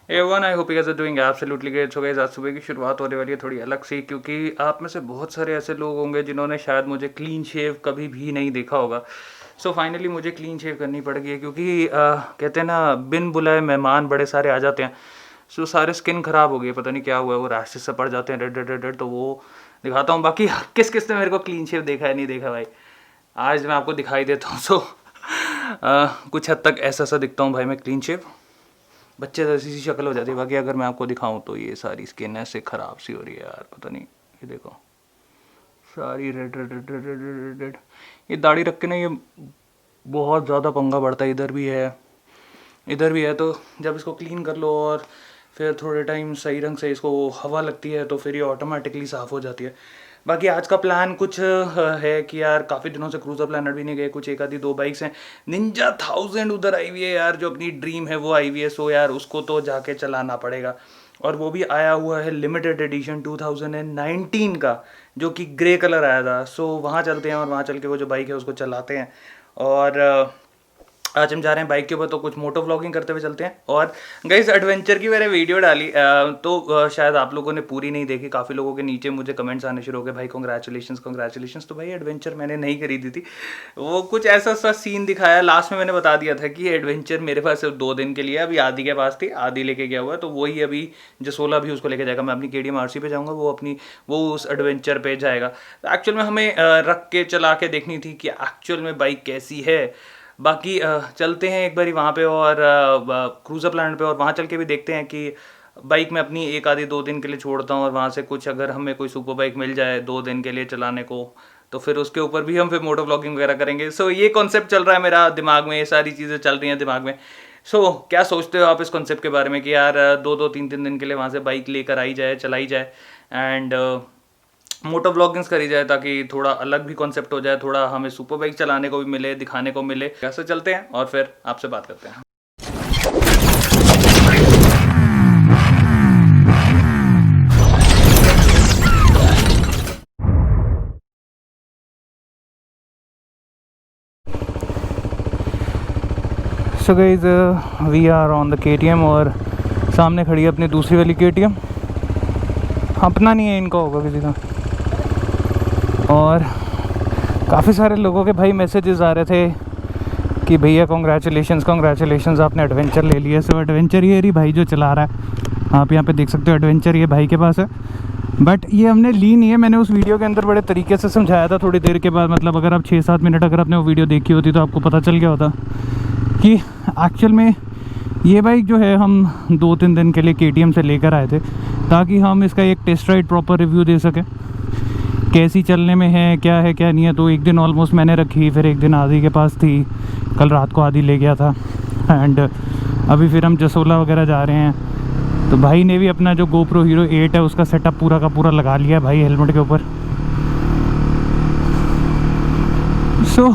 Everyone, I hope you guys are doing absolutely great. So guys, आज सुबह की शुरुआत होने वाली है थोड़ी अलग सी, क्योंकि आप में से बहुत सारे ऐसे लोग होंगे जिन्होंने शायद मुझे क्लीन शेव कभी भी नहीं देखा होगा। सो फाइनली मुझे क्लीन शेव करनी पड़ गई है, क्योंकि कहते हैं ना, बिन बुलाए मेहमान बड़े सारे आ जाते हैं। सो सारे स्किन ख़राब हो गई, पता नहीं क्या हुआ है, वो रैशेस से पड़ जाते हैं रेड रेड रेड रेड। तो वो दिखाता हूँ। बाकी किस किस ने मेरे को क्लीन शेव देखा है, नहीं देखा भाई, आज मैं आपको दिखाई देता हूँ। सो कुछ हद तक ऐसा सा दिखता हूँ भाई मैं क्लीन शेव, बच्चे जैसी सी शक्ल हो जाती है। बाकी अगर मैं आपको दिखाऊं तो ये सारी स्किन ऐसे ख़राब सी हो रही है यार, पता नहीं। ये देखो, सारी red red red red red red. ये दाढ़ी रख के ना, ये बहुत ज़्यादा पंगा बढ़ता है। इधर भी है, इधर भी है। तो जब इसको क्लीन कर लो और फिर थोड़े टाइम सही रंग से इसको हवा लगती है, तो फिर ये ऑटोमेटिकली साफ़ हो जाती है। बाकी आज का प्लान कुछ है कि यार काफ़ी दिनों से क्रूज़र प्लानर भी नहीं गए। कुछ एक आधी दो बाइक्स हैं। निंजा 1000 उधर आई हुई है यार, जो अपनी ड्रीम है वो आई हुई है। सो यार उसको तो जाके चलाना पड़ेगा। और वो भी आया हुआ है लिमिटेड एडिशन 2019 का, जो कि ग्रे कलर आया था। सो वहाँ चलते हैं और वहाँ चल के वो जो बाइक है उसको चलाते हैं। और आज हम जा रहे हैं बाइक के ऊपर, तो कुछ मोटो व्लॉगिंग करते हुए चलते हैं। और गाइस, एडवेंचर की मैंने वीडियो डाली, तो शायद आप लोगों ने पूरी नहीं देखी। काफ़ी लोगों के नीचे मुझे कमेंट्स आने शुरू हो गए, भाई कॉन्ग्रेचुलेशंस कॉन्ग्रेचुलेशंस। तो भाई एडवेंचर मैंने नहीं खरीदी थी, वो कुछ ऐसा सा सीन दिखाया। लास्ट में मैंने बता दिया था कि एडवेंचर मेरे पास सिर्फ 2 दिन के लिए, अभी आदि के पास थी, आदि लेके गया हुआ है। तो वही अभी जसोला भी उसको लेके जाएगा। मैं अपनी KTM RC पे जाऊँगा, वो उस एडवेंचर पे जाएगा। एक्चुअल में हमें रख के चला के देखनी थी कि एक्चुअल में बाइक कैसी है। बाकी चलते हैं एक बारी वहाँ पे, और क्रूज़र प्लानट पे, और वहाँ चल के भी देखते हैं कि बाइक में अपनी एक आधी 2 दिन के लिए छोड़ता हूँ। और वहाँ से कुछ अगर हमें कोई सुपर बाइक मिल जाए 2 दिन के लिए चलाने को, तो फिर उसके ऊपर भी हम फिर मोटो व्लॉगिंग वगैरह करेंगे। सो ये कॉन्सेप्ट चल रहा है मेरा दिमाग में, ये सारी चीज़ें चल रही हैं दिमाग में। सो क्या सोचते हो आप इस कॉन्सेप्ट के बारे में कि यार 2-2 3-3 दिन के लिए वहाँ से बाइक लेकर आई जाए, चलाई जाए, एंड मोटो व्लॉगिंग्स करी जाए, ताकि थोड़ा अलग भी कॉन्सेप्ट हो जाए, थोड़ा हमें सुपर बाइक चलाने को भी मिले, दिखाने को मिले। कैसे चलते हैं और फिर आपसे बात करते हैं। So guys, we are on the KTM, और सामने खड़ी है अपनी दूसरी वाली KTM। अपना नहीं है, इनका होगा किसी का। और काफ़ी सारे लोगों के भाई मैसेजेस आ रहे थे कि भैया कॉन्ग्रेचुलेशंस कॉन्ग्रेचुलेशंस, आपने एडवेंचर ले लिया। सो एडवेंचर ये रही भाई जो चला रहा है, आप यहाँ पे देख सकते हो। एडवेंचर ये भाई के पास है, बट ये हमने ली नहीं है। मैंने उस वीडियो के अंदर बड़े तरीके से समझाया था थोड़ी देर के बाद। मतलब अगर आप 6-7 मिनट अगर आपने वो वीडियो देखी होती तो आपको पता चल गया होता कि एक्चुअल में ये बाइक जो है हम 2-3 दिन के लिए KTM से लेकर आए थे, ताकि हम इसका एक टेस्ट राइड प्रॉपर रिव्यू दे सकें, कैसी चलने में है, क्या है क्या नहीं है। तो एक दिन ऑलमोस्ट मैंने रखी, फिर एक दिन आदि के पास थी, कल रात को आदि ले गया था, एंड अभी फिर हम जसोला वगैरह जा रहे हैं। तो भाई ने भी अपना जो GoPro Hero 8 है उसका सेटअप पूरा का पूरा लगा लिया भाई हेलमेट के ऊपर। सो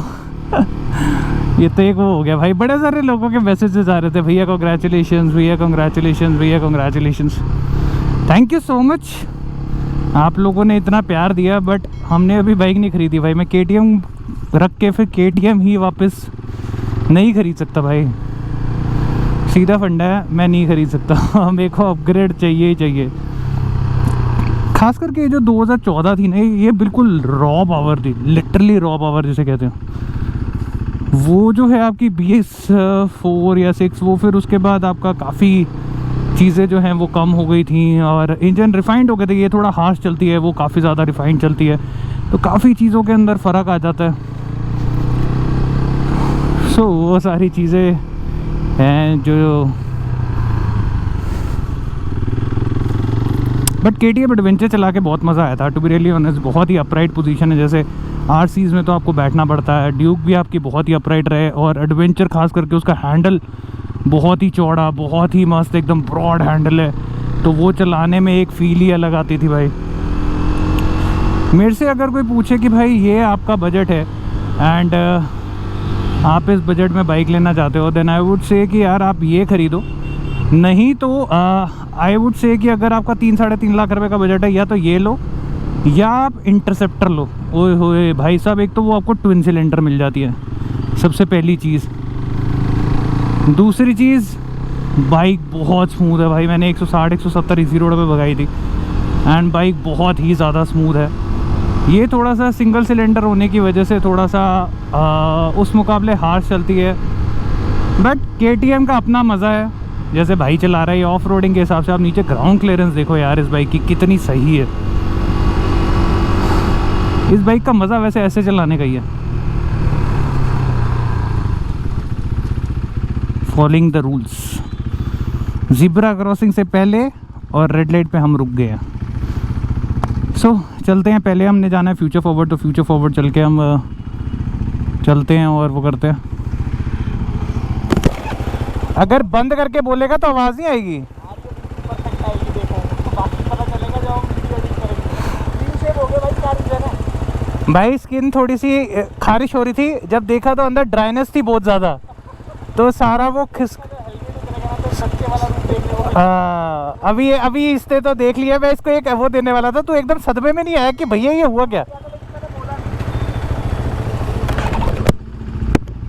ये तो एक वो हो गया भाई। बड़े सारे लोगों के मैसेजेस आ रहे थे, भैया कॉन्ग्रेचुलेशंस, भैया कॉन्ग्रेचुलेशंस, भैया congratulations. Thank you so much, आप लोगों ने इतना प्यार दिया। बट हमने अभी बाइक नहीं खरीदी भाई। मैं KTM रख के फिर KTM ही वापस नहीं खरीद सकता भाई, सीधा फंडा है, मैं नहीं खरीद सकता। मेरे को अपग्रेड चाहिए ही चाहिए। खास करके जो 2014 थी ना, ये बिल्कुल रॉ पावर थी, लिटरली रॉ पावर जिसे कहते हैं। वो जो है आपकी BS4 या 6, वो फिर उसके बाद आपका काफ़ी चीज़ें जो हैं वो कम हो गई थी, और इंजन रिफाइंड हो गए थे। ये थोड़ा हार्श चलती है, वो काफ़ी ज़्यादा रिफाइंड चलती है, तो काफ़ी चीज़ों के अंदर फ़र्क आ जाता है। सो वो सारी चीज़ें हैं जो, बट KTM एडवेंचर चला के बहुत मज़ा आया था, टू बी रियली ऑनेस्ट। बहुत ही अपराइट पोजीशन है, जैसे RCs में तो आपको बैठना पड़ता है, ड्यूक भी आपकी बहुत ही अपराइट रहे, और एडवेंचर खास करके उसका हैंडल बहुत ही चौड़ा, बहुत ही मस्त, एकदम ब्रॉड हैंडल है। तो वो चलाने में एक फील ही अलग आती थी भाई। मेरे से अगर कोई पूछे कि भाई ये आपका बजट है एंड आप इस बजट में बाइक लेना चाहते हो, देन आई वुड से कि यार आप ये ख़रीदो। नहीं तो आई वुड से कि अगर आपका 3-3.5 लाख रुपए का बजट है, या तो ये लो या आप इंटरसेप्टर लो। ओए होए भाई साहब, एक तो वो आपको ट्विन सिलेंडर मिल जाती है, सबसे पहली चीज़। दूसरी चीज़ बाइक बहुत स्मूथ है भाई। मैंने 160 170 इसी रोड पे भगाई थी एंड बाइक बहुत ही ज़्यादा स्मूथ है। ये थोड़ा सा सिंगल सिलेंडर होने की वजह से थोड़ा सा उस मुकाबले हार्श चलती है, बट KTM का अपना मज़ा है। जैसे भाई चला रहा है ऑफ रोडिंग के हिसाब से। आप नीचे ग्राउंड क्लियरेंस देखो यार इस बाइक की कितनी सही है। इस बाइक का मज़ा वैसे ऐसे चलाने का ही है। फॉलोइंग द रूल्स, ज़िब्रा क्रॉसिंग से पहले और रेड लाइट पे हम रुक गए हैं। सो चलते हैं। पहले हमने जाना है फ्यूचर फॉरवर्ड, तो फ्यूचर फॉरवर्ड चल के हम चलते हैं और वो करते हैं। अगर बंद करके बोलेगा तो आवाज़ नहीं आएगी। भाई स्किन थोड़ी सी खारिश हो रही थी, जब देखा तो अंदर ड्राइनेस थी बहुत ज़्यादा, तो सारा वो अभी इसने तो देख लिया। मैं इसको एक वो देने वाला था, तो एकदम सदमे में नहीं आया कि भैया ये हुआ क्या।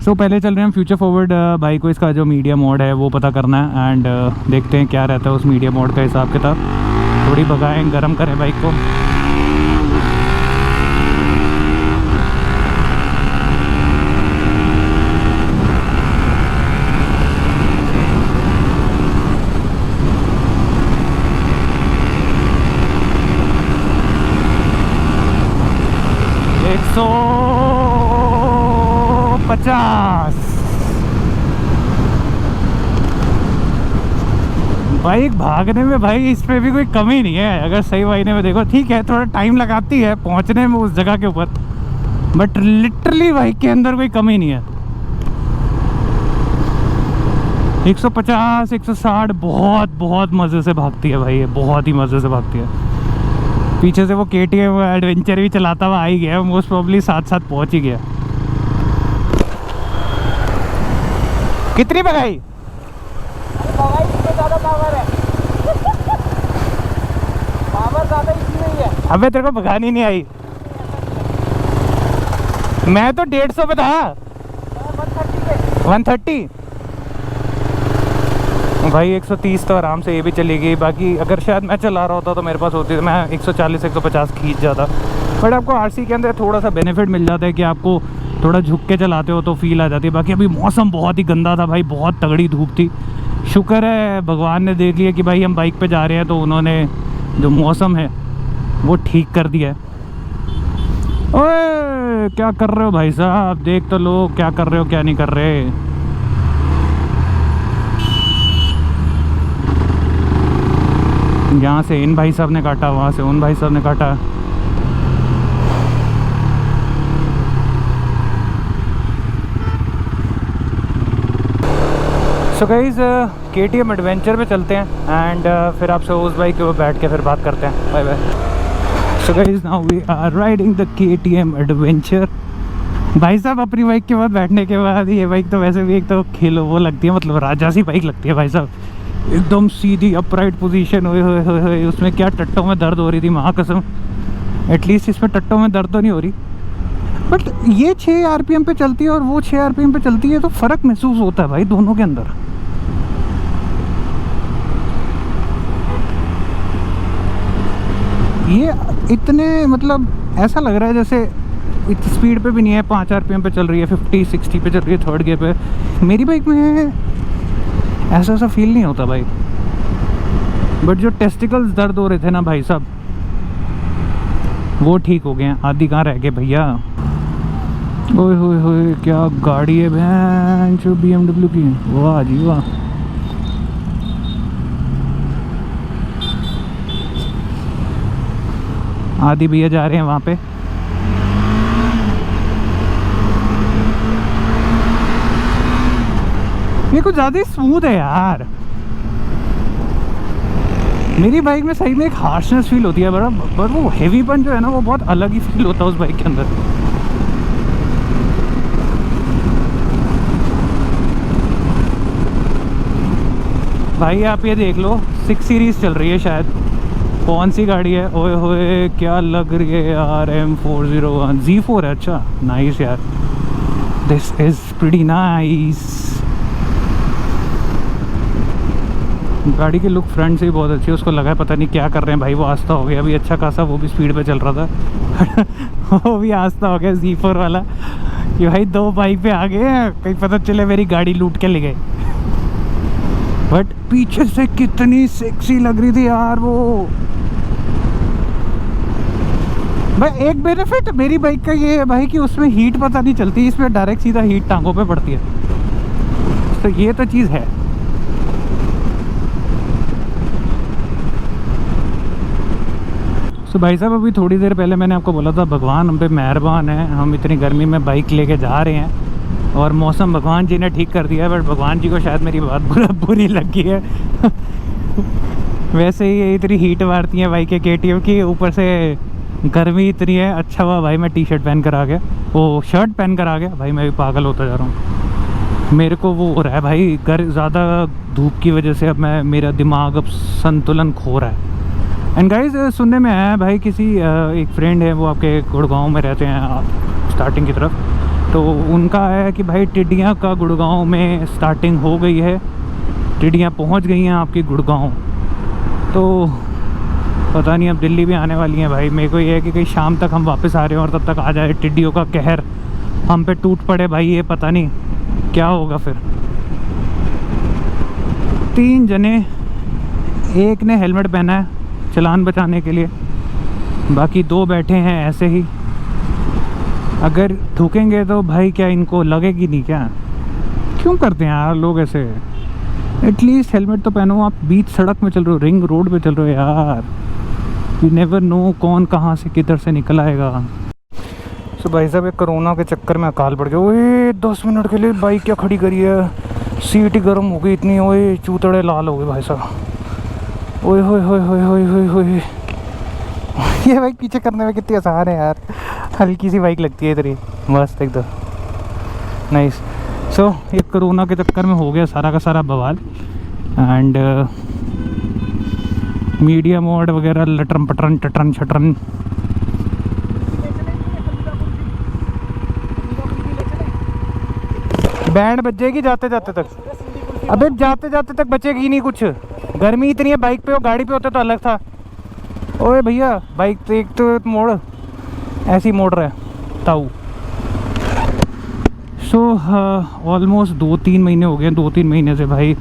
सो पहले चल रहे हैं हम फ्यूचर फॉरवर्ड। भाई को इसका जो मीडिया मोड है वो पता करना है एंड देखते हैं क्या रहता है उस मीडिया मोड का हिसाब किताब। थोड़ी भगाएं, गर्म करें बाइक को। तो 50 बाइक भागने में भाई इस पे भी कोई कमी नहीं है। अगर सही मायने में देखो, ठीक है थोड़ा टाइम लगाती है पहुंचने में उस जगह के ऊपर, बट लिटरली बाइक के अंदर कोई कमी नहीं है। 150 160 बहुत बहुत मज़े से भागती है भाई, ये बहुत ही मज़े से भागती है। पीछे से वो KTM एडवेंचर भी चलाता हुआ आ ही गया, मोस्ट प्रॉब्ली साथ साथ पहुंच ही गया। कितनी भगाई? ज़्यादा पावर है। पावर ज़्यादा इसमें ही है। अबे तेरे को भगानी नहीं आई। मैं तो 150 पे था। 130 भाई 130 तो आराम से ये भी चलेगी। बाकी अगर शायद मैं चला रहा होता तो मेरे पास होती, तो मैं 140 150 खींच जाता। बट आपको RC के अंदर थोड़ा सा बेनिफिट मिल जाता है कि आपको थोड़ा झुक के चलाते हो तो फील आ जाती है। बाकी अभी मौसम बहुत ही गंदा था भाई, बहुत तगड़ी धूप थी। शुक्र है भगवान ने देख लिया कि भाई हम बाइक पे जा रहे हैं, तो उन्होंने जो मौसम है वो ठीक कर दिया है। ओए क्या कर रहे हो भाई साहब, देख तो लो क्या कर रहे हो क्या नहीं कर रहे। यहाँ से इन भाई साहब ने काटा, वहाँ से उन भाई साहब ने काटा। सो गाइस KTM एडवेंचर पे चलते हैं एंड फिर आपसे उस बाइक के ऊपर बैठ के फिर बात करते हैं। Bye bye. So guys now we are riding the KTM adventure. भाई साहब अपनी बाइक के बाद बैठने के बाद ये बाइक तो वैसे भी एक तो खेलो वो लगती है, मतलब राजा सी बाइक लगती है भाई साहब। एकदम सीधी अपराइट पोजीशन। हुए उसमें क्या टट्टों में दर्द हो रही थी माँ कसम। एटलीस्ट इसमें टट्टों में दर्द तो नहीं हो रही, बट ये 6 RPM पे चलती है और वो 6 RPM पे चलती है, तो फ़र्क महसूस होता है भाई दोनों के अंदर। ये इतने मतलब ऐसा लग रहा है जैसे स्पीड पे भी नहीं है, 5 RPM पे चल रही है, 50 60 पे चल रही है थर्ड गियर पे। मेरी बाइक में ऐसा फील नहीं होता भाई। बट जो टेस्टिकल्स दर्द हो रहे थे ना भाई साहब, वो ठीक हो गए हैं। आदि कहाँ रह गए भैया। ओए होए होए क्या गाड़ी है भैन जो BMW की, वाह जी वाह। आदि भैया जा रहे हैं वहाँ पे। ये कुछ ज़्यादा ही स्मूथ है यार। मेरी बाइक में सही में एक हार्शनेस फील होती है बड़ा, पर वो हेवीपन जो है ना वो बहुत अलग ही फील होता है उस बाइक के अंदर। भाई आप ये देख लो 6 सीरीज़ चल रही है शायद, कौन सी गाड़ी है। ओए होए क्या लग रही है यार, M401 Z4 है। अच्छा नाइस यार, दिस इज़ प्रीटी नाइस। गाड़ी की लुक फ्रंट से ही बहुत अच्छी है। उसको लगा है पता नहीं क्या कर रहे हैं भाई, वो आस्था हो गया अभी अच्छा खासा, वो भी स्पीड पे चल रहा था वो भी आस्था हो गया Z4 वाला कि भाई 2 बाइक पे आ गए हैं, कहीं पता चले मेरी गाड़ी लूट के ले गए। बट पीछे से कितनी सेक्सी लग रही थी यार वो। भाई एक बेनिफिट मेरी बाइक का ये है भाई कि उसमें हीट पता नहीं चलती, इसमें डायरेक्ट सीधा हीट टांगों पे पड़ती है, तो ये तो चीज़ है। तो भाई साहब अभी थोड़ी देर पहले मैंने आपको बोला था भगवान हम पे मेहरबान है, हम इतनी गर्मी में बाइक लेके जा रहे हैं और मौसम भगवान जी ने ठीक कर दिया है। बट भगवान जी को शायद मेरी बात बुरी लगी है वैसे ही ये इतनी हीट मारती है बाइक के KTM की, ऊपर से गर्मी इतनी है। अच्छा हुआ भाई मैं टी-शर्ट पहन कर आ गया, वो शर्ट पहन कर आ गया भाई, मैं भी पागल होता जा रहा हूँ। मेरे को वो हो रहा है भाई ज़्यादा धूप की वजह से, अब मेरा दिमाग अब संतुलन खो रहा है। एंड गाइज सुनने में आया भाई किसी एक फ्रेंड है वो आपके गुड़गांव में रहते हैं स्टार्टिंग की तरफ, तो उनका है कि भाई टिड्डियाँ का गुड़गांव में स्टार्टिंग हो गई है, टिड्डियाँ पहुंच गई हैं आपकी गुड़गांव। तो पता नहीं अब दिल्ली भी आने वाली हैं भाई। मेरे को ये है कि कहीं शाम तक हम वापस आ रहे हैं और तब तक आ जाए टिड्डियों का कहर हम पे टूट पड़े भाई, ये पता नहीं क्या होगा फिर। 3 जने, एक ने हेलमेट पहना है चलान बचाने के लिए, बाकी 2 बैठे हैं ऐसे ही। अगर ठुकेंगे तो भाई क्या इनको लगेगी नहीं क्या? क्यों करते हैं यार लोग ऐसे? एटलीस्ट हेलमेट तो पहनो, आप बीच सड़क में चल रहे हो, रिंग रोड पे चल रहे हो यार, यू नेवर नो कौन कहाँ से किधर से निकल आएगा। सो भाई साहब एक कोरोना के चक्कर में अकाल पड़ गया। ओए 10 मिनट के लिए बाइक क्या खड़ी करी है, सीट ही गर्म हो गई इतनी, ओए चूतड़े लाल हो गए भाई साहब। ओए होए होए होए होए होए होए ये बाइक पीछे करने में कितनी आसान है यार, हल्की सी बाइक लगती है इतनी मस्त एकदम नाइस। सो ये कोरोना के चक्कर में हो गया सारा का सारा बवाल, एंड मीडिया मोड वगैरह लटरन पटरन टटरन छटरन। बैंड बज जाएगी जाते जाते तक, अबे जाते जाते तक बचेगी नहीं कुछ, गर्मी इतनी है। बाइक पे हो गाड़ी पे होते तो अलग था। ओए भैया बाइक तो एक तो मोड़ ऐसे ही मोड़ रहा है ताऊ। सो ऑलमोस्ट 2-3 महीने हो गए, 2-3 महीने से भाई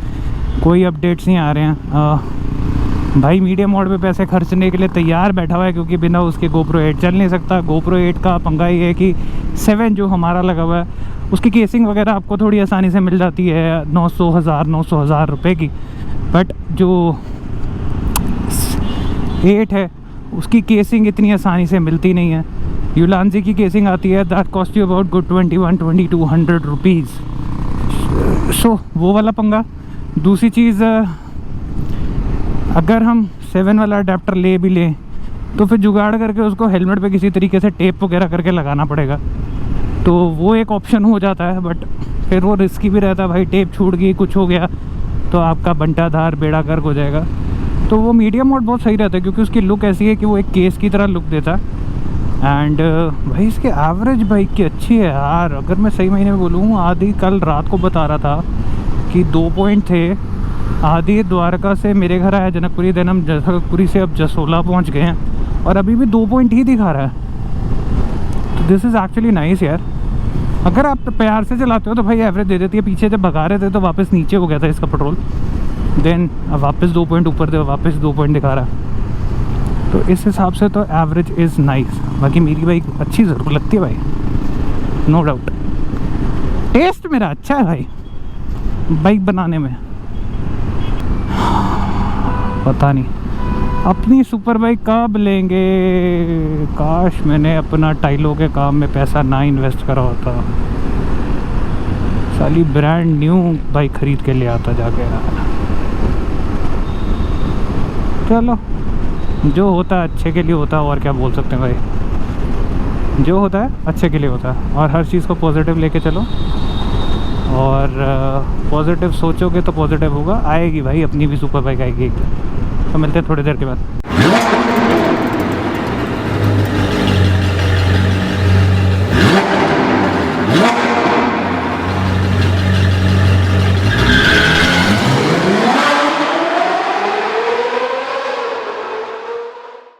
कोई अपडेट्स नहीं आ रहे हैं। भाई मीडिया मोड पे पैसे खर्चने के लिए तैयार बैठा हुआ है, क्योंकि बिना उसके GoPro 8 चल नहीं सकता। GoPro 8 का पंगा ये है कि 7 जो हमारा लगा हुआ है उसकी केसिंग वगैरह आपको थोड़ी आसानी से मिल जाती है 900,000 रुपये की, बट जो 8 है उसकी केसिंग इतनी आसानी से मिलती नहीं है। यूलांजी की केसिंग आती है that cost you about good 21-2200 rupees. So वो वाला पंगा। दूसरी चीज़, अगर हम 7 वाला अडेप्टर ले भी लें तो फिर जुगाड़ करके उसको हेलमेट पे किसी तरीके से टेप वगैरह करके लगाना पड़ेगा, तो वो एक ऑप्शन हो जाता है, बट फिर वो रिस्की भी रहता है भाई। टेप छूट गई कुछ हो गया तो आपका बंटाधार बेड़ा गर्क हो जाएगा। तो वो मीडियम मोड बहुत सही रहता है क्योंकि उसकी लुक ऐसी है कि वो एक केस की तरह लुक देता है। एंड भाई इसके एवरेज बाइक की अच्छी है यार। अगर मैं सही महीने में बोलूँ, आदि कल रात को बता रहा था कि 2 पॉइंट थे। आदि द्वारका से मेरे घर आया जनकपुरी, देन हम जनकपुरी से अब जसोला पहुँच गए हैं और अभी भी 2 पॉइंट ही दिखा रहा है। तो दिस इज़ एक्चुअली नाइस यार। अगर आप प्यार से चलाते हो तो भाई एवरेज दे देती है। पीछे जब भगा रहे थे तो वापस नीचे हो गया था इसका पेट्रोल, देन वापस 2 पॉइंट ऊपर थे, वापस 2 पॉइंट दिखा रहा है। तो इस हिसाब से तो एवरेज इज़ नाइस। बाकी मेरी बाइक अच्छी ज़रूर लगती है भाई, नो डाउट। टेस्ट मेरा अच्छा है भाई बाइक बनाने में। पता नहीं अपनी सुपर बाइक कब लेंगे। काश मैंने अपना टाइलों के काम में पैसा ना इन्वेस्ट करा होता, साली ब्रांड न्यू बाइक खरीद के ले आता जाके यार। चलो जो होता है अच्छे के लिए होता है, और क्या बोल सकते हैं भाई। जो होता है अच्छे के लिए होता है, और हर चीज़ को पॉजिटिव लेके चलो, और पॉजिटिव सोचोगे तो पॉजिटिव होगा। आएगी भाई, अपनी भी सुपर बाइक आएगी एक दिन। तो मिलते हैं थोड़ी देर के बाद।